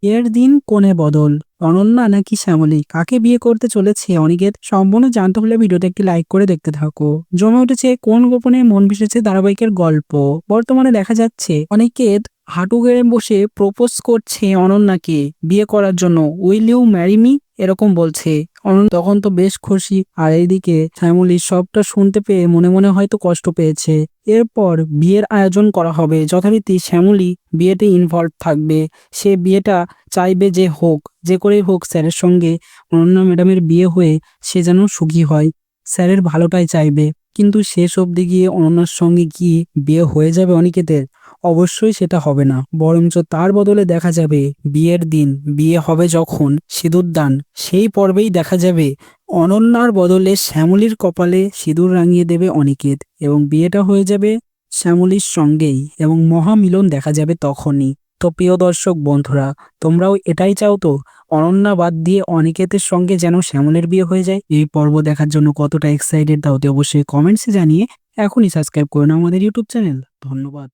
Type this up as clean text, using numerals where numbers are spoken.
এর দিন কোণে বদল, অনন্যা নাকি শ্যামলী, কাকে বিয়ে করতে চলেছে অনিকেত? সম্পূর্ণ জানতে হলে ভিডিওতে একটি লাইক করে দেখতে থাকো। জমে উঠেছে কোন গোপনে মন ভেসেছে ধারাবাহিকের গল্প। বর্তমানে দেখা যাচ্ছে অনিকেত হাঁটু গেড়ে বসে প্রপোজ করছে অনন্যাকে বিয়ে করার জন্য। উইল ইউ ম্যারি মি, এরকম বলছে। অনন্যা তখন তো বেশ খুশি, আর এইদিকে শ্যামলী সবটা শুনতে পেয়ে মনে মনে হয়তো কষ্ট পেয়েছে। এরপর বিয়ের আয়োজন করা হবে, যথারীতি শ্যামলী বিয়েতে ইনভলভ থাকবে। সে বিয়েটা চাইবে যে হোক, যে করেই হোক স্যারের সঙ্গে অনন্যা ম্যাডামের বিয়ে হয়ে সে যেন সুখী হয়, স্যারের ভালোটাই চাইবে। কিন্তু শেষ অবধি গিয়ে অনন্যার সঙ্গে কি বিয়ে হয়ে যাবে অনিকেতের? অবশ্যই সেটা হবে না, বরঞ্চ তার বদলে দেখা যাবে বিয়ের দিন, বিয়ে হবে যখন সিঁদুরদান, সেই পর্বেই দেখা যাবে অনন্যার বদলে শ্যামলীর কপালে সিঁদুর রাঙিয়ে দেবে অনিকেত, এবং বিয়েটা হয়ে যাবে শ্যামলীর সঙ্গেই, এবং মহামিলন দেখা যাবে তখনই। তো প্রিয় দর্শক বন্ধুরা, তোমরাও এটাই চাও তো? অনন্যা বাদ দিয়ে অনিকেতের সঙ্গে যেন শ্যামলের বিয়ে হয়ে যায়। এই পর্ব দেখার জন্য কতটা এক্সাইটেড তাও অবশ্যই কমেন্টসে জানিয়ে এখনই সাবস্ক্রাইব করুন আমাদের ইউটিউব চ্যানেল। ধন্যবাদ।